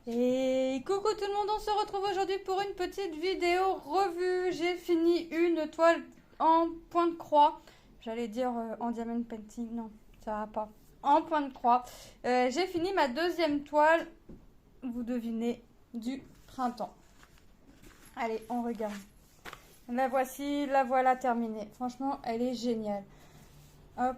Et coucou tout le monde, on se retrouve aujourd'hui pour une petite vidéo revue. J'ai fini une toile en point de croix. J'allais dire en diamond painting, non, ça va pas. En point de croix. J'ai fini ma deuxième toile, vous devinez, du printemps. Allez, on regarde. La voici, la voilà terminée. Franchement, elle est géniale. Hop.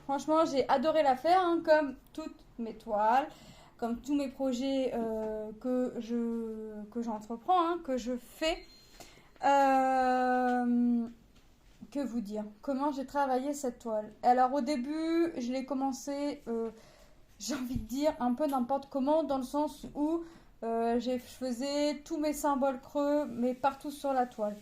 Franchement, j'ai adoré la faire, hein, comme toutes mes toiles, comme tous mes projets que j'entreprends, hein, que je fais. Que vous dire? Comment j'ai travaillé cette toile? Alors au début, je l'ai commencé, j'ai envie de dire, un peu n'importe comment, dans le sens où je faisais tous mes symboles creux, mais partout sur la toile.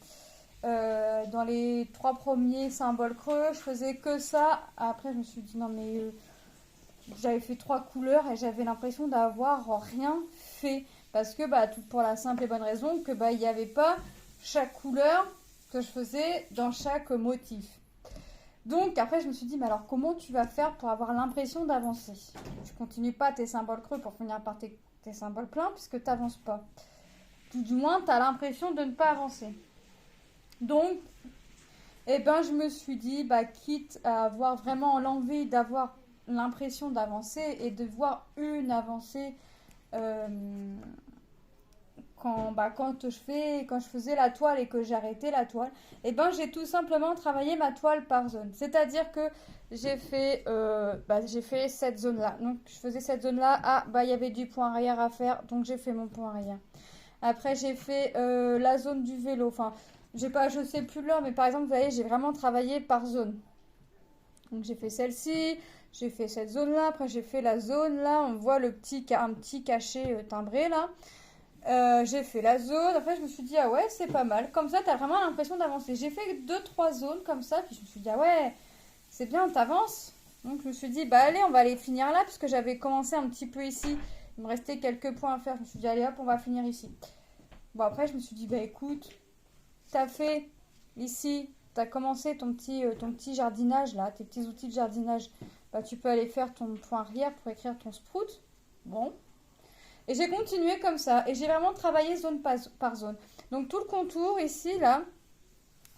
Dans les 3 premiers symboles creux, je faisais que ça. Après, je me suis dit non, mais j'avais fait 3 couleurs et j'avais l'impression d'avoir rien fait. Parce que, bah, tout pour la simple et bonne raison que, bah, il n'y avait pas chaque couleur que je faisais dans chaque motif. Donc, après, je me suis dit, mais alors, comment tu vas faire pour avoir l'impression d'avancer? Tu continues pas tes symboles creux pour finir par tes symboles pleins, puisque tu n'avances pas. Tout du moins, tu as l'impression de ne pas avancer. Donc, eh ben, je me suis dit, bah, quitte à avoir vraiment l'envie d'avoir l'impression d'avancer et de voir une avancée euh, quand je faisais la toile et que j'arrêtais la toile, eh ben, j'ai tout simplement travaillé ma toile par zone. C'est-à-dire que j'ai fait cette zone-là. Donc, je faisais cette zone-là. Ah, bah, il y avait du point arrière à faire, donc j'ai fait mon point arrière. Après, j'ai fait la zone du vélo. Enfin, je sais plus l'heure, mais par exemple, vous voyez, j'ai vraiment travaillé par zone. Donc, j'ai fait celle-ci, j'ai fait cette zone-là. Après, j'ai fait la zone là. On voit un petit cachet timbré là. J'ai fait la zone. Après, je me suis dit, ah ouais, c'est pas mal. Comme ça, t'as vraiment l'impression d'avancer. J'ai fait 2, 3 zones comme ça. Puis je me suis dit, ah ouais, c'est bien, t'avances. Donc, je me suis dit, bah allez, on va aller finir là. Puisque j'avais commencé un petit peu ici. Il me restait quelques points à faire. Je me suis dit, allez hop, on va finir ici. Bon, après, je me suis dit, bah écoute, t'as fait ici, t'as commencé ton petit jardinage là, tes petits outils de jardinage. Bah, tu peux aller faire ton point arrière pour écrire ton sprout. Bon. Et j'ai continué comme ça. Et j'ai vraiment travaillé zone par zone. Donc, tout le contour ici, là,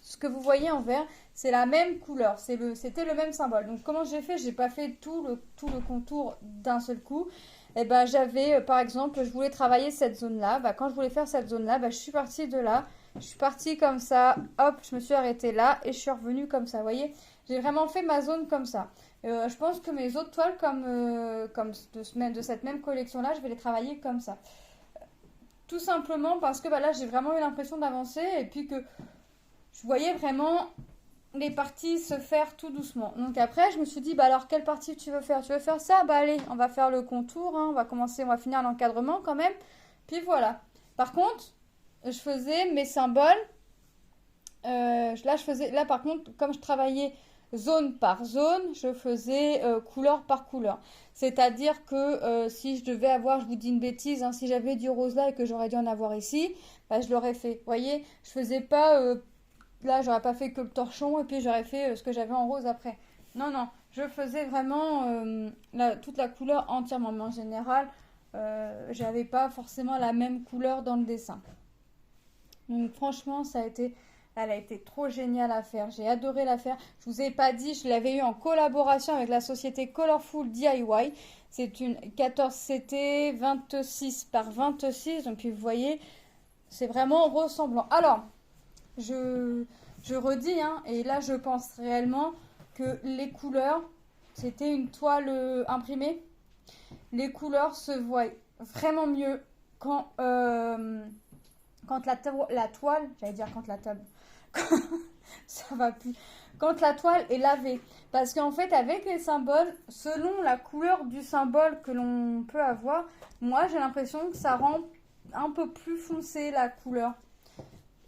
ce que vous voyez en vert, c'est la même couleur. C'était le même symbole. Donc, comment j'ai fait? J'ai pas fait tout le contour d'un seul coup. Et ben, j'avais, par exemple, je voulais travailler cette zone-là. Bah, quand je voulais faire cette zone-là, bah, je suis partie de là. Je suis partie comme ça. Hop, je me suis arrêtée là. Et je suis revenue comme ça. Vous voyez? J'ai vraiment fait ma zone comme ça. Je pense que mes autres toiles, comme de cette même collection-là, je vais les travailler comme ça. Tout simplement parce que bah, là, j'ai vraiment eu l'impression d'avancer. Et puis que je voyais vraiment les parties se faire tout doucement. Donc après, je me suis dit, bah alors quelle partie tu veux faire? Tu veux faire ça? Bah allez, on va faire le contour, hein, on va finir l'encadrement quand même. Puis voilà. Par contre, je faisais mes symboles. Là par contre, comme je travaillais zone par zone, je faisais couleur par couleur. C'est-à-dire que si je devais avoir, je vous dis une bêtise, hein, si j'avais du rose là et que j'aurais dû en avoir ici, bah, je l'aurais fait. Vous voyez, je faisais pas là, j'aurais pas fait que le torchon et puis j'aurais fait ce que j'avais en rose après. Non, non, je faisais vraiment toute la couleur entièrement. Mais en général, j'avais pas forcément la même couleur dans le dessin. Donc franchement, elle a été trop géniale à faire. J'ai adoré la faire. Je vous ai pas dit, je l'avais eu en collaboration avec la société Colorful DIY. C'est une 14CT 26 par 26. Donc puis vous voyez, c'est vraiment ressemblant. Alors, je, je redis, hein, et là je pense réellement que les couleurs, c'était une toile imprimée. Les couleurs se voient vraiment mieux quand la toile, j'allais dire quand la table, ça va plus, quand la toile est lavée. Parce qu'en fait, avec les symboles, selon la couleur du symbole que l'on peut avoir, moi j'ai l'impression que ça rend un peu plus foncé la couleur.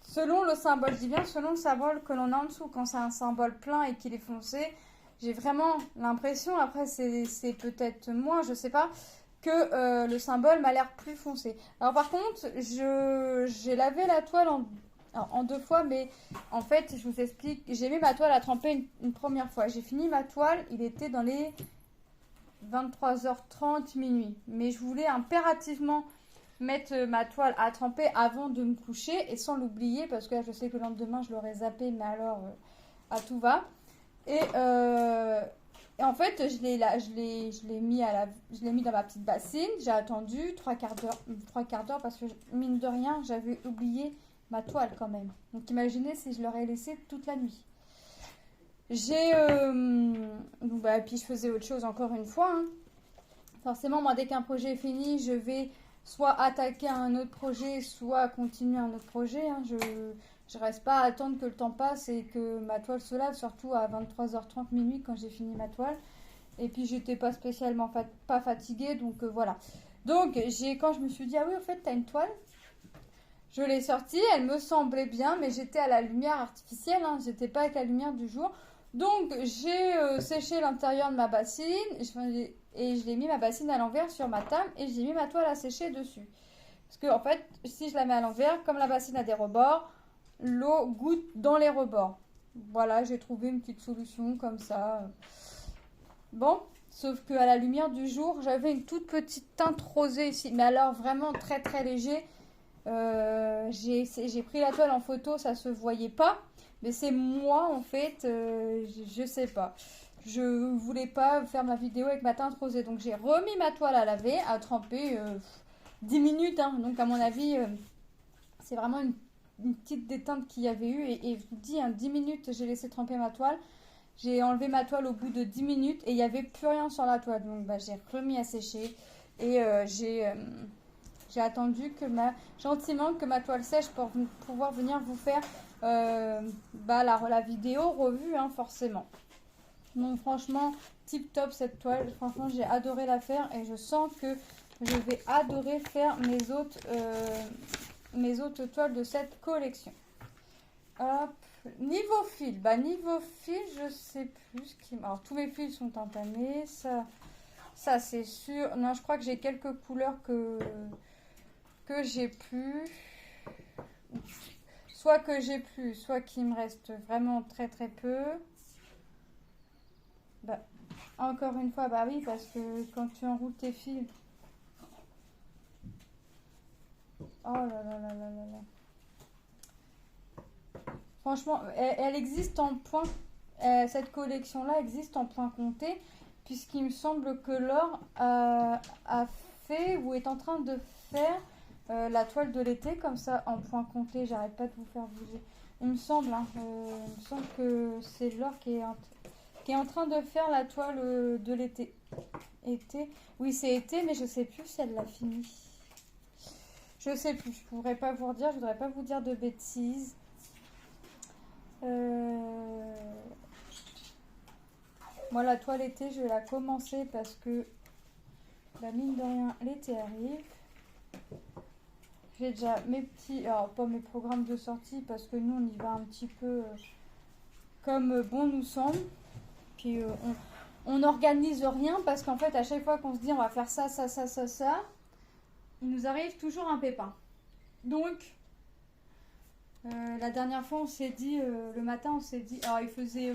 Selon le symbole, je dis bien selon le symbole que l'on a en dessous, quand c'est un symbole plein et qu'il est foncé, j'ai vraiment l'impression, après c'est peut-être moi, je sais pas, que le symbole m'a l'air plus foncé. Alors par contre, j'ai lavé la toile en 2 fois, mais en fait, je vous explique, j'ai mis ma toile à tremper une première fois. J'ai fini ma toile, il était dans les 23h30 minuit. Mais je voulais impérativement mettre ma toile à tremper avant de me coucher et sans l'oublier parce que là, je sais que le lendemain je l'aurais zappé, mais alors à tout va. Et, euh, et en fait, je l'ai mis dans ma petite bassine. J'ai attendu trois quarts d'heure parce que mine de rien, j'avais oublié ma toile quand même. Donc imaginez si je l'aurais laissée toute la nuit. Donc, bah, puis je faisais autre chose encore une fois, hein. Forcément, moi, dès qu'un projet est fini, je vais soit attaquer un autre projet, soit continuer un autre projet, hein. Je reste pas à attendre que le temps passe et que ma toile se lave, surtout à 23h30 minuit quand j'ai fini ma toile. Et puis, j'étais pas spécialement pas fatiguée, donc voilà. Donc, quand je me suis dit, ah oui, en fait, t'as une toile. Je l'ai sortie, elle me semblait bien, mais j'étais à la lumière artificielle, hein, j'étais pas avec la lumière du jour. Donc j'ai séché l'intérieur de ma bassine et je l'ai mis ma bassine à l'envers sur ma table et j'ai mis ma toile à sécher dessus. Parce que en fait, si je la mets à l'envers, comme la bassine a des rebords, l'eau goutte dans les rebords. Voilà, j'ai trouvé une petite solution comme ça. Bon, sauf qu'à la lumière du jour, j'avais une toute petite teinte rosée ici, mais alors vraiment très très léger. J'ai pris la toile en photo, ça se voyait pas, mais c'est moi en fait, je sais pas. Je voulais pas faire ma vidéo avec ma teinte rosée, donc j'ai remis ma toile à laver, à tremper 10 minutes, hein. Donc à mon avis, c'est vraiment une petite déteinte qu'il y avait eu, et je vous dis, hein, 10 minutes j'ai laissé tremper ma toile. J'ai enlevé ma toile au bout de 10 minutes et il n'y avait plus rien sur la toile, donc bah, j'ai remis à sécher et j'ai attendu gentiment que ma toile sèche pour pouvoir venir vous faire la vidéo revue, hein, forcément. Donc franchement, tip top cette toile. Franchement, j'ai adoré la faire et je sens que je vais adorer faire mes autres toiles de cette collection. Hop. Niveau fil, je sais plus ce qui... Alors tous mes fils sont entamés, ça c'est sûr. Non, je crois que j'ai quelques couleurs que j'ai plus, soit qu'il me reste vraiment très très peu. Bah, encore une fois, bah oui, parce que quand tu enroules tes fils, oh là là là là là là. Franchement, elle existe en point. Cette collection-là existe en point compté, puisqu'il me semble que Laure a fait ou est en train de faire la toile de l'été, comme ça, en point compté. J'arrête pas de vous faire bouger. Il me semble, hein, il me semble que c'est Laure qui est en train de faire la toile de l'été. Été. Oui, c'est été, mais je sais plus si elle l'a fini. Je sais plus, je pourrais pas vous redire, je voudrais pas vous dire de bêtises. Moi, la toile été, je vais la commencer parce que, bah, mine de rien, l'été arrive. J'ai déjà mes petits, alors pas mes programmes de sortie parce que nous, on y va un petit peu comme bon nous semble. Puis on n'organise rien parce qu'en fait, à chaque fois qu'on se dit on va faire ça, ça, ça, ça, ça, il nous arrive toujours un pépin. Donc, la dernière fois, on s'est dit, le matin, on s'est dit, alors il faisait,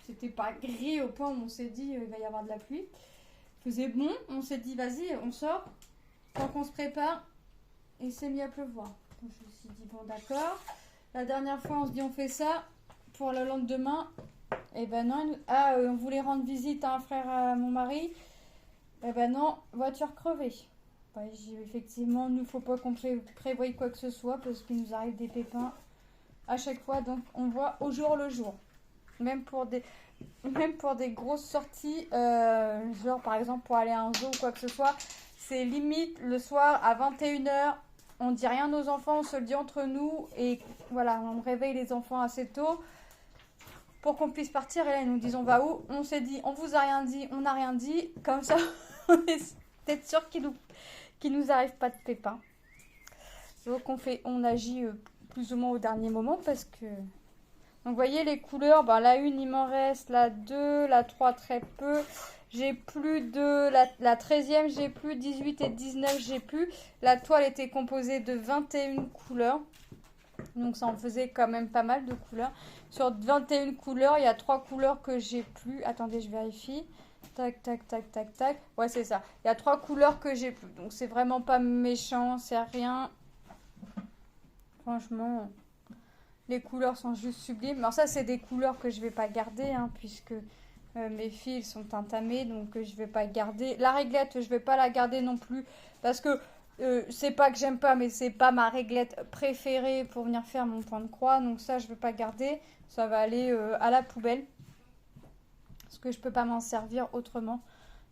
c'était pas gris au point où on s'est dit, il va y avoir de la pluie. Il faisait bon, on s'est dit, vas-y, on sort, tant qu'on se prépare, et il s'est mis à pleuvoir. Donc je me suis dit, bon, d'accord. La dernière fois, on se dit, on fait ça, pour le lendemain, et ben non, on voulait rendre visite à un frère à mon mari, et ben non, voiture crevée. Ouais, effectivement, il ne faut pas qu'on prévoie quoi que ce soit parce qu'il nous arrive des pépins à chaque fois. Donc, on voit au jour le jour. Même pour des grosses sorties, genre par exemple pour aller à un zoo ou quoi que ce soit, c'est limite le soir à 21h. On dit rien aux enfants, on se le dit entre nous. Et voilà, on réveille les enfants assez tôt pour qu'on puisse partir. Et là, ils nous disent on va où? On s'est dit, on vous a rien dit, on n'a rien dit. Comme ça, on est peut-être sûr qu'il nous arrive pas de pépins. Donc on agit plus ou moins au dernier moment parce que... Donc vous voyez les couleurs, ben, la 1 il m'en reste, la 2, la 3 très peu. J'ai plus de... La 13e j'ai plus, 18 et 19 j'ai plus. La toile était composée de 21 couleurs. Donc ça en faisait quand même pas mal de couleurs. Sur 21 couleurs, il y a 3 couleurs que j'ai plus. Attendez, je vérifie. Tac, tac, tac, tac, tac. Ouais, c'est ça. Il y a 3 couleurs que j'ai plus. Donc, c'est vraiment pas méchant, c'est rien. Franchement, les couleurs sont juste sublimes. Alors, ça, c'est des couleurs que je vais pas garder, hein, puisque mes fils sont entamés. Donc, je vais pas garder. La réglette, je vais pas la garder non plus. Parce que c'est pas que j'aime pas, mais c'est pas ma réglette préférée pour venir faire mon point de croix. Donc, ça, je vais pas garder. Ça va aller à la poubelle. Parce que je peux pas m'en servir autrement.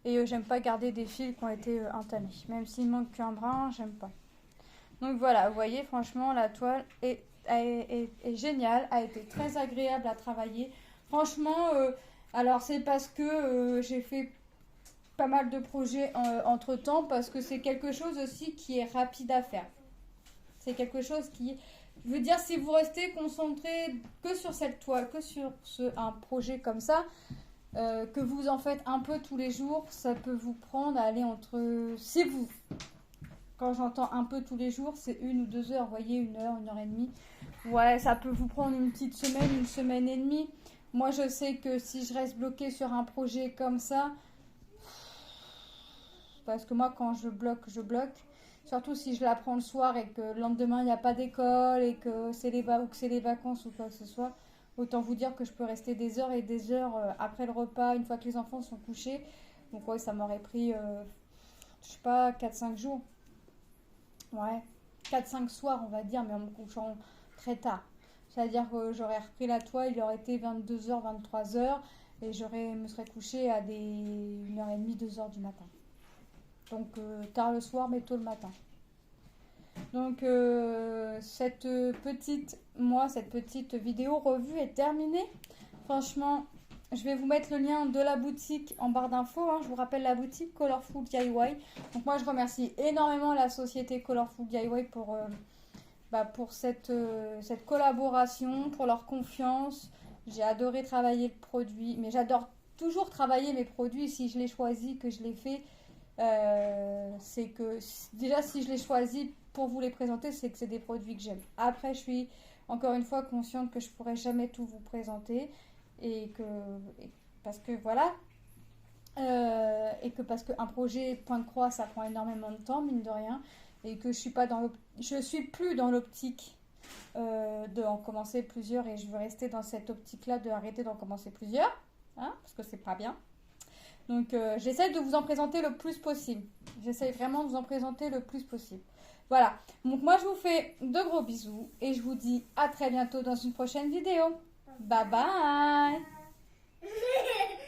Et j'aime pas garder des fils qui ont été entamés. Même s'il manque qu'un brin, j'aime pas. Donc voilà, vous voyez, franchement, la toile est géniale, a été très agréable à travailler. Franchement, alors c'est parce que j'ai fait pas mal de projets entre temps, parce que c'est quelque chose aussi qui est rapide à faire. C'est quelque chose qui, je veux dire, si vous restez concentré que sur cette toile, que sur un projet comme ça, que vous en faites un peu tous les jours, ça peut vous prendre à aller entre... Si vous... Quand j'entends un peu tous les jours, c'est 1 ou 2 heures, vous voyez, 1 heure et demie. Ouais, ça peut vous prendre une petite semaine, 1 semaine et demie. Moi, je sais que si je reste bloquée sur un projet comme ça, parce que moi, quand je bloque, je bloque. Surtout si je l'apprends le soir et que le lendemain, il n'y a pas d'école et que c'est les vacances ou quoi que ce soit. Autant vous dire que je peux rester des heures et des heures après le repas, une fois que les enfants sont couchés. Donc ouais, ça m'aurait pris, je sais pas, 4-5 jours. Ouais, 4-5 soirs, on va dire, mais en me couchant très tard. C'est-à-dire que j'aurais repris la toile, il aurait été 22 h, 23 h, et me serais couchée à des 1 h 30, 2 h du matin. Donc tard le soir, mais tôt le matin. Donc cette petite vidéo revue est terminée. Franchement, je vais vous mettre le lien de la boutique en barre d'infos. Hein. Je vous rappelle la boutique Colorful DIY. Donc moi, je remercie énormément la société Colorful DIY pour cette collaboration, pour leur confiance. J'ai adoré travailler le produit, mais j'adore toujours travailler mes produits si je les choisis, que je les fais. C'est que déjà, si je les choisis pour vous les présenter, c'est que c'est des produits que j'aime. Après, je suis encore une fois consciente que je pourrais jamais tout vous présenter parce que voilà, et que parce qu'un projet point de croix, ça prend énormément de temps, mine de rien, et que je suis plus dans l'optique d'en commencer plusieurs, et je veux rester dans cette optique-là de arrêter d'en commencer plusieurs, hein, parce que c'est pas bien. Donc j'essaie de vous en présenter le plus possible. J'essaie vraiment de vous en présenter le plus possible. Voilà. Donc moi je vous fais de gros bisous et je vous dis à très bientôt dans une prochaine vidéo. Bye bye.